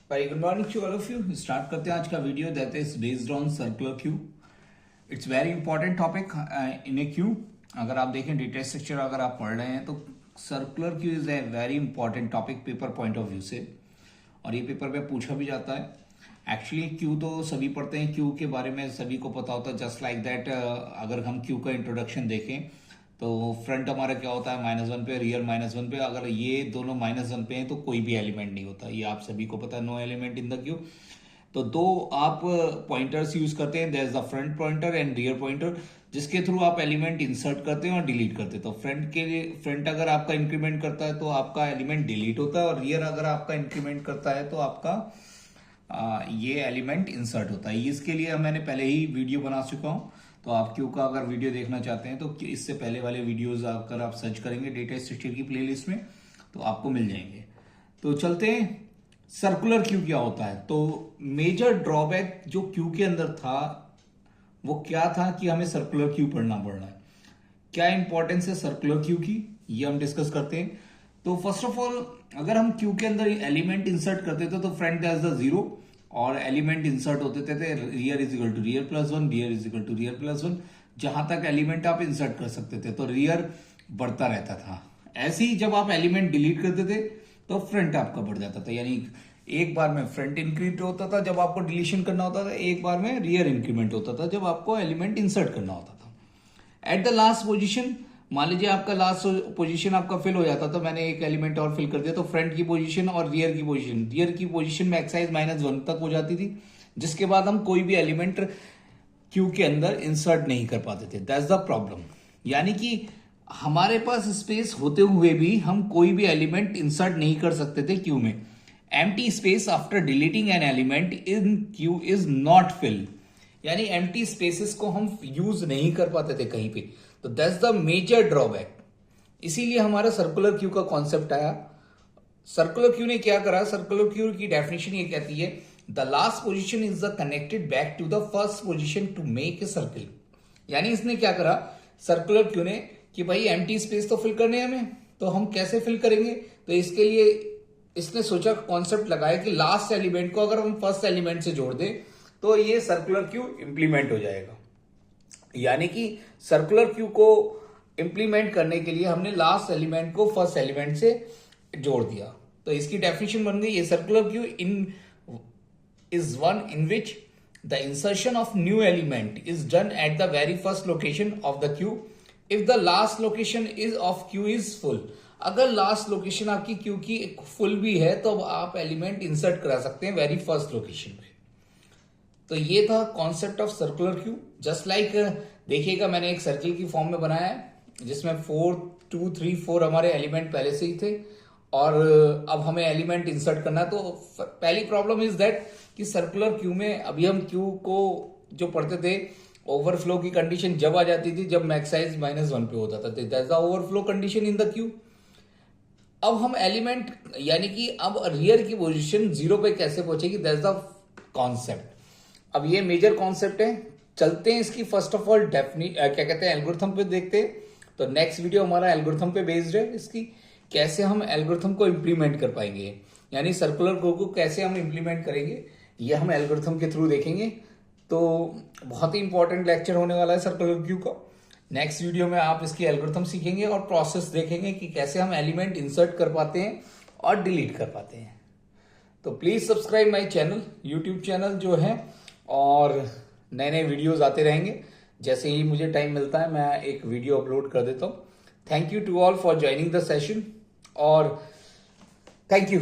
Very good morning to all of you. Start करते हैं आज का video that is based on circular queue. It's very important topic in a queue. अगर आप देखें data structure अगर आप पढ़ रहे हैं तो circular queue is a very important topic paper point of view से, और ये पेपर पे पूछा भी जाता है। एक्चुअली क्यू तो सभी पढ़ते हैं, क्यू के बारे में सभी को पता होता है। जस्ट लाइक दैट अगर हम क्यू का इंट्रोडक्शन देखें तो फ्रंट हमारा क्या होता है -1 पे, रियर -1 पे। अगर ये दोनों -1 पे हैं तो कोई भी एलिमेंट नहीं होता, ये आप सभी को पता है। No element in the queue. तो दो आप पॉइंटर्स यूज करते हैं, there is the front pointer and rear pointer, जिसके थ्रू आप एलिमेंट इंसर्ट करते हैं और डिलीट करते हैं। तो फ्रंट अगर आपका इंक्रीमेंट करता है तो आपका एलिमेंट डिलीट होता है, और रियर अगर आपका इंक्रीमेंट करता है तो आपका ये एलिमेंट इंसर्ट होता है। इसके लिए मैंने पहले ही वीडियो बना चुका हूं, तो आप क्यू का अगर वीडियो देखना चाहते हैं तो इससे पहले वाले वीडियोस अगर आप सर्च करेंगे डेटा स्ट्रक्चर की प्लेलिस्ट में तो आपको मिल जाएंगे। तो चलते हैं, सर्कुलर क्यू क्या होता है। तो मेजर ड्रॉबैक जो क्यू के अंदर था वो क्या था कि हमें सर्कुलर क्यू पढ़ना पड़ रहा है। क्या इंपॉर्टेंस है सर्कुलर क्यू की, ये हम डिस्कस करते हैं। तो फर्स्ट ऑफ ऑल, अगर हम क्यू के अंदर एलिमेंट इंसर्ट करते थे तो फ्रंट एज द 0 और एलिमेंट इंसर्ट होते थे rear is equal to rear plus 1, rear is equal to rear plus 1। जहां तक एलिमेंट आप इंसर्ट कर सकते थे तो रियर बढ़ता रहता था। ऐसे ही जब आप एलिमेंट डिलीट करते थे तो फ्रंट आपका बढ़ जाता था, यानी एक बार में फ्रंट इंक्रीमेंट होता था जब आपको डिलीशन करना होता था, एक बार में रियर इंक्रीमेंट होता था जब आपको एलिमेंट इंसर्ट करना होता था। एट द लास्ट पोजीशन, मान लीजिए आपका लास्ट पोजीशन आपका फिल हो जाता था, मैंने एक एलिमेंट और फिल कर दिया, तो फ्रंट की पोजीशन और रियर की पोजीशन में एक्साइज -1 तक हो जाती थी, जिसके बाद हम कोई भी एलिमेंट क्यू के अंदर इंसर्ट नहीं कर पाते थे। That's the problem. यानी कि हमारे पास स्पेस होते हुए भी हम कोई भी एलिमेंट इंसर्ट नहीं कर सकते थे क्यू में। Empty space after deleting an element in Q is not filled, यानी एम्प्टी स्पेसेस को हम यूज नहीं कर पाते थे कहीं पे। तो दैट्स द मेजर ड्रॉबैक। इसीलिए हमारा सर्कुलर क्यू का कॉन्सेप्ट आया। सर्कुलर क्यू ने क्या करा, सर्कुलर क्यू की डेफिनेशन ये कहती है the last position is the connected back to the first position to make a circle. यानी इसने क्या करा सर्कुलर क्यू ने कि भाई एम्प्टी स्पेस तो फिल करने हमें, तो हम कैसे फिल करेंगे। तो इसके लिए इसने सोचा, कॉन्सेप्ट लगाया कि लास्ट एलिमेंट को अगर हम फर्स्ट एलिमेंट से जोड़ दें तो ये सर्कुलर क्यू इंप्लीमेंट हो जाएगा। यानी कि सर्कुलर क्यू को इंप्लीमेंट करने के लिए हमने लास्ट एलिमेंट को फर्स्ट एलिमेंट से जोड़ दिया। तो इसकी डेफिनेशन बन गई, ये circular Q in is one in which the insertion of new element is done at the very first location of the Q if the last location is of Q is full. अगर last location आपकी Q की full भी है तो आप element insert करा सकते हैं वेरी फर्स्ट लोकेशन पे। तो ये था concept of circular queue. Just like देखिएगा, मैंने एक सर्किल की फॉर्म में बनाया है जिसमें 4 2 3 4 हमारे एलिमेंट पहले से ही थे, और अब हमें एलिमेंट इंसर्ट करना है। तो पहली प्रॉब्लम इज दैट कि सर्कुलर क्यू में अभी हम क्यू को जो पढ़ते थे, ओवरफ्लो की कंडीशन जब आ जाती थी जब मैक्स साइज -1 पे होता था, that's the overflow condition in the Q. अब हम एलिमेंट यानी कि अब रियर की पोजीशन 0 पे कैसे पहुंचेगी, दैट्स द कॉन्सेप्ट। अब ये मेजर कॉन्सेप्ट है। चलते हैं इसकी फर्स्ट ऑफ ऑल क्या कहते हैं एल्गोरिथम पे देखते हैं। तो नेक्स्ट वीडियो हमारा एल्गोरिथम पे बेस्ड है, इसकी कैसे हम एल्गोरिथम को इंप्लीमेंट कर पाएंगे, यानी सर्कुलर को कैसे हम इंप्लीमेंट करेंगे, ये हम एल्गोरिथम के थ्रू देखेंगे। तो बहुत ही इंपॉर्टेंट लेक्चर होने वाला है सर्कुलर क्यू का। नेक्स्ट वीडियो में आप इसकी एल्गोरिथम सीखेंगे और प्रोसेस देखेंगे कि कैसे हम एलिमेंट इंसर्ट कर पाते हैं और डिलीट कर पाते हैं। तो please subscribe my channel, YouTube channel जो है, और नए नए वीडियोस आते रहेंगे। जैसे ही मुझे टाइम मिलता है मैं एक वीडियो अपलोड कर देता हूँ। Thank you to all for joining the session, और थैंक यू।